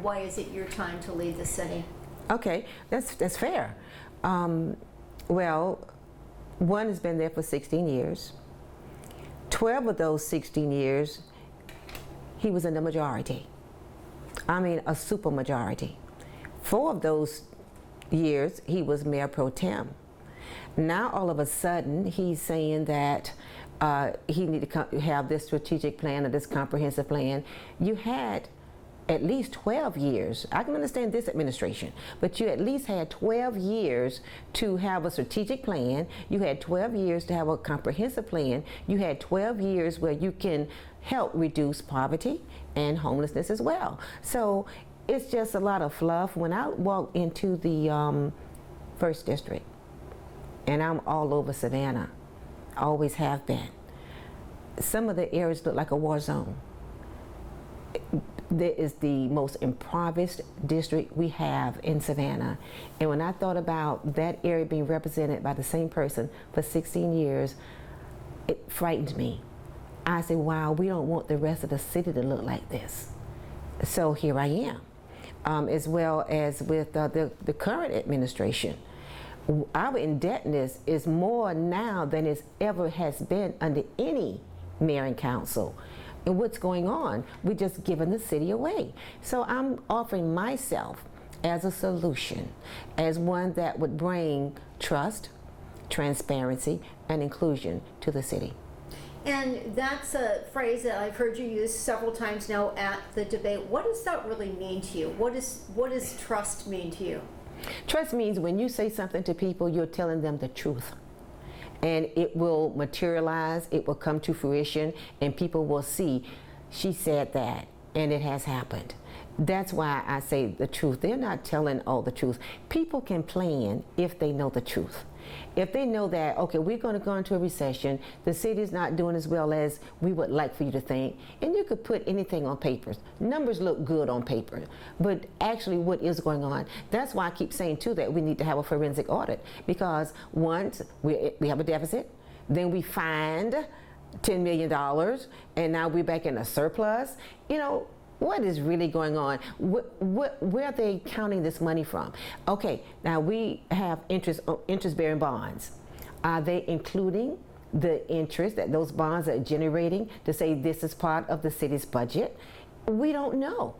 why is it your time to lead the city? Okay, that's fair. Well, one has been there for 16 years. 12 of those 16 years, he was in the majority. I mean, a super majority. 4 of those years, he was mayor pro tem. Now, all of a sudden, he's saying that he need to have this strategic plan or this comprehensive plan. You had at least 12 years. I can understand this administration, but you at least had 12 years to have a strategic plan. You had 12 years to have a comprehensive plan. You had 12 years where you can help reduce poverty and homelessness as well. So it's just a lot of fluff. When I walk into the first district, and I'm all over Savannah, always have been, some of the areas look like a war zone. There is the most impoverished district we have in Savannah. And when I thought about that area being represented by the same person for 16 years, it frightened me. I said, wow, we don't want the rest of the city to look like this. So here I am. As well as with the current administration. Our indebtedness is more now than it ever has been under any mayor and council. And what's going on? We're just giving the city away. So I'm offering myself as a solution, as one that would bring trust, transparency, and inclusion to the city. And that's a phrase that I've heard you use several times now at the debate. What does that really mean to you? What does trust mean to you? Trust means when you say something to people, you're telling them the truth. And it will materialize, it will come to fruition, and people will see, she said that, and it has happened. That's why I say the truth. They're not telling all the truth. People can plan if they know the truth. If they know that, okay, we're going to go into a recession, the city's not doing as well as we would like for you to think, and you could put anything on paper. Numbers look good on paper, but actually what is going on? That's why I keep saying too that we need to have a forensic audit, because once we have a deficit, then we find $10 million, and now we're back in a surplus. You know, what is really going on? Where are they counting this money from? Okay, now we have interest-bearing bonds. Are they including the interest that those bonds are generating to say this is part of the city's budget? We don't know.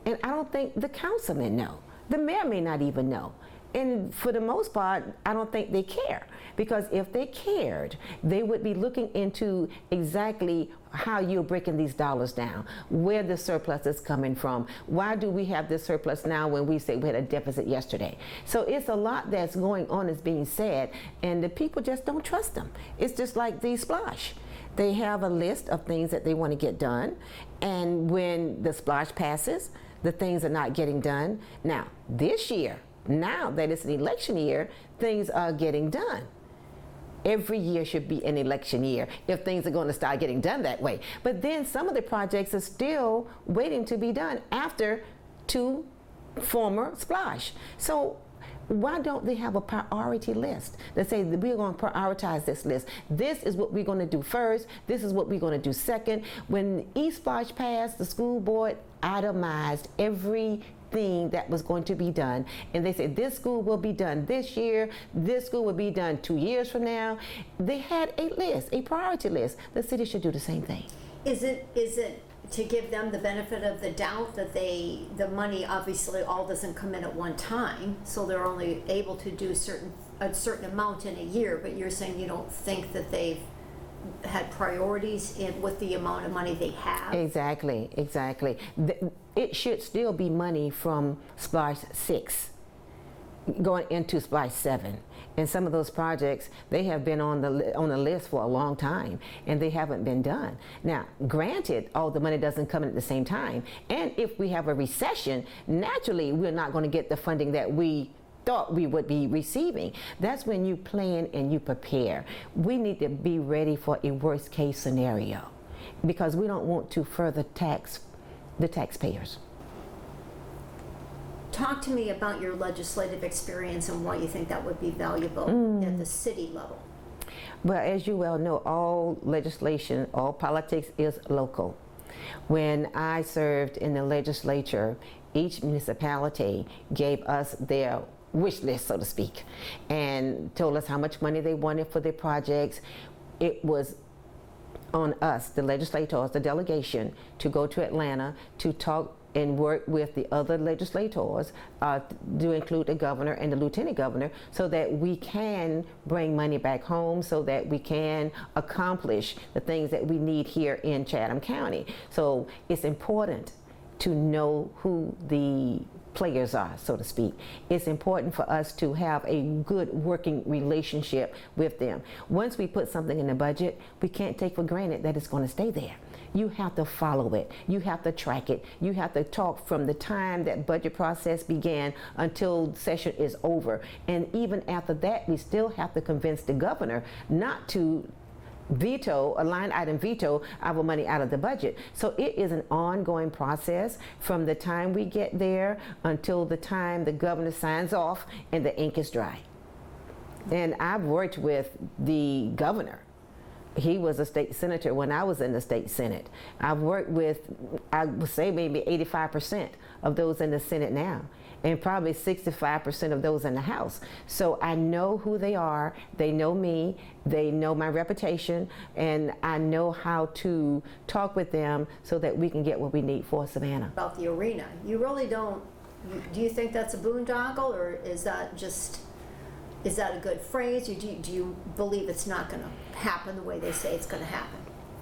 And I don't think the councilmen know. The mayor may not even know. And for the most part, I don't think they care. Because if they cared, they would be looking into exactly how you're breaking these dollars down, where the surplus is coming from. Why do we have this surplus now when we say we had a deficit yesterday? So it's a lot that's going on, is being said, and the people just don't trust them. It's just like the Splash. They have a list of things that they want to get done, and when the Splash passes, the things are not getting done. Now, this year, now that it's an election year, things are getting done. Every year should be an election year if things are going to start getting done that way. But then some of the projects are still waiting to be done after 2 former Splash. So why don't they have a priority list that say that we're going to prioritize this list? This is what we're going to do first. This is what we're going to do second. When East Splash passed, the school board itemized everything that was going to be done, and they said this school will be done this year, this school will be done 2 years from now. They had a list, a priority list. The city should do the same thing. Is it to give them the benefit of the doubt that the money obviously all doesn't come in at one time, so they're only able to do a certain amount in a year, but you're saying you don't think that they've had priorities with the amount of money they have? Exactly. It should still be money from Splash 6 going into Splash 7. And some of those projects, they have been on the list for a long time, and they haven't been done. Now, granted, all the money doesn't come in at the same time. And if we have a recession, naturally, we're not going to get the funding that we thought we would be receiving. That's when you plan and you prepare. We need to be ready for a worst case scenario, because we don't want to further tax the taxpayers. Talk to me about your legislative experience and why you think that would be valuable at the city level. Well, as you well know, all legislation, all politics is local. When I served in the legislature, each municipality gave us their wish list, so to speak, and told us how much money they wanted for their projects. It was on us, the legislators, the delegation, to go to Atlanta to talk and work with the other legislators to include the governor and the lieutenant governor, so that we can bring money back home, so that we can accomplish the things that we need here in Chatham County. So it's important to know who the players are, so to speak. It's important for us to have a good working relationship with them. Once we put something in the budget, we can't take for granted that it's going to stay there. You have to follow it. You have to track it. You have to talk from the time that budget process began until session is over. And even after that, we still have to convince the governor not to veto, a line item veto our money out of the budget. So it is an ongoing process from the time we get there until the time the governor signs off and the ink is dry. And I've worked with the governor. He was a state senator when I was in the state Senate. I've worked with, I would say, maybe 85% of those in the Senate now, and probably 65% of those in the House. So I know who they are, they know me, they know my reputation, and I know how to talk with them so that we can get what we need for Savannah. About the arena, you really don't, do you think that's a boondoggle, or is that a good phrase, or do you believe it's not going to happen the way they say it's going to happen?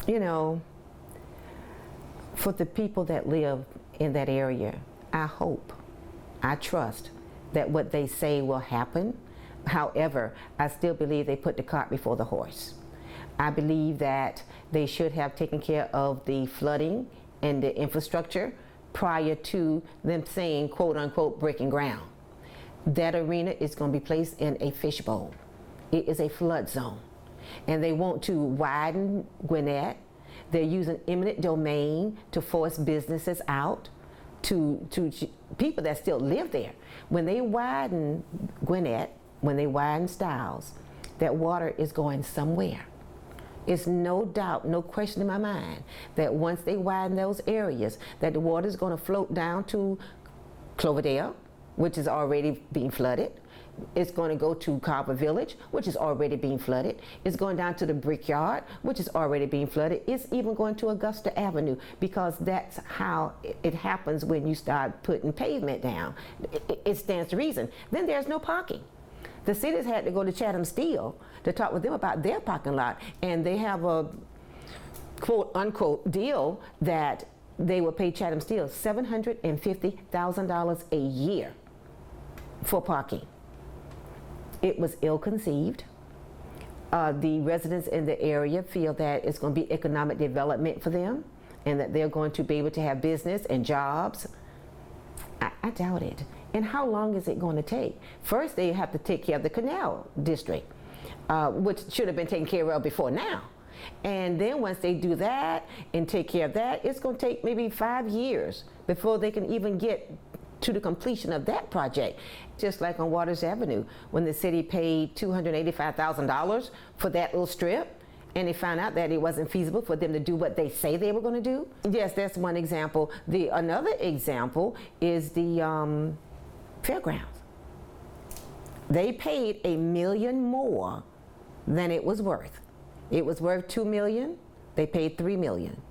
You know, for the people that live in that area, I hope, I trust that what they say will happen. However, I still believe they put the cart before the horse. I believe that they should have taken care of the flooding and the infrastructure prior to them saying, quote unquote, breaking ground. That arena is going to be placed in a fishbowl. It is a flood zone. And they want to widen Gwinnett. They're using eminent domain to force businesses out, to people that still live there. When they widen Gwinnett, when they widen Stiles, that water is going somewhere. It's no doubt, no question in my mind, that once they widen those areas, that the water is going to float down to Cloverdale, which is already being flooded. It's going to go to Carver Village, which is already being flooded. It's going down to the Brickyard, which is already being flooded. It's even going to Augusta Avenue, because that's how it happens when you start putting pavement down. It stands to reason. Then there's no parking. The cities had to go to Chatham Steel to talk with them about their parking lot, and they have a quote unquote deal that they will pay Chatham Steel $750,000 a year for parking. It was ill-conceived. The residents in the area feel that it's going to be economic development for them, and that they're going to be able to have business and jobs. I doubt it. And how long is it going to take? First, they have to take care of the canal district, which should have been taken care of before now. And then once they do that and take care of that, it's going to take maybe 5 years before they can even get to the completion of that project. Just like on Waters Avenue, when the city paid $285,000 for that little strip, and they found out that it wasn't feasible for them to do what they say they were going to do. Yes, that's one example. Another example is the fairgrounds. They paid $1 million more than it was worth. It was worth $2 million. They paid $3 million,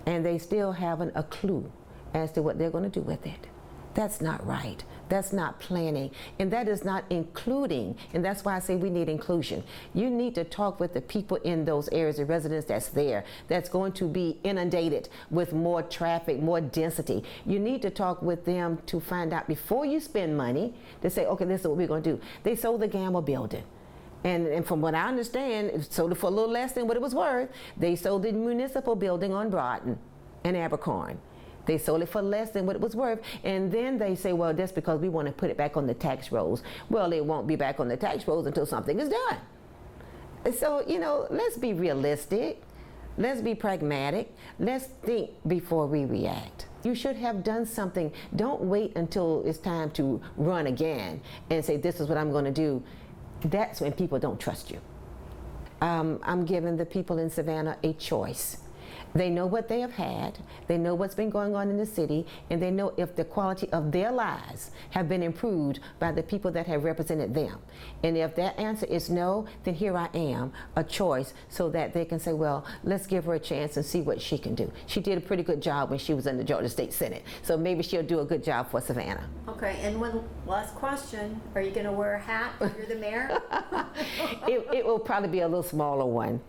and they still haven't a clue as to what they're going to do with it. That's not right. That's not planning, and that is not including, and that's why I say we need inclusion. You need to talk with the people in those areas, the residents that's there, that's going to be inundated with more traffic, more density. You need to talk with them to find out before you spend money to say, okay, this is what we're going to do. They sold the Gamble building. And from what I understand, it sold it for a little less than what it was worth. They sold the municipal building on Broughton and Abercorn. They sold it for less than what it was worth, and then they say, well, that's because we want to put it back on the tax rolls. Well, it won't be back on the tax rolls until something is done. So, you know, let's be realistic. Let's be pragmatic. Let's think before we react. You should have done something. Don't wait until it's time to run again and say, this is what I'm going to do. That's when people don't trust you. I'm giving the people in Savannah a choice. They know what they have had, they know what's been going on in the city, and they know if the quality of their lives have been improved by the people that have represented them. And if that answer is no, then here I am, a choice, so that they can say, well, let's give her a chance and see what she can do. She did a pretty good job when she was in the Georgia State Senate, so maybe she'll do a good job for Savannah. Okay, and one last question, are you gonna wear a hat when you're the mayor? It will probably be a little smaller one.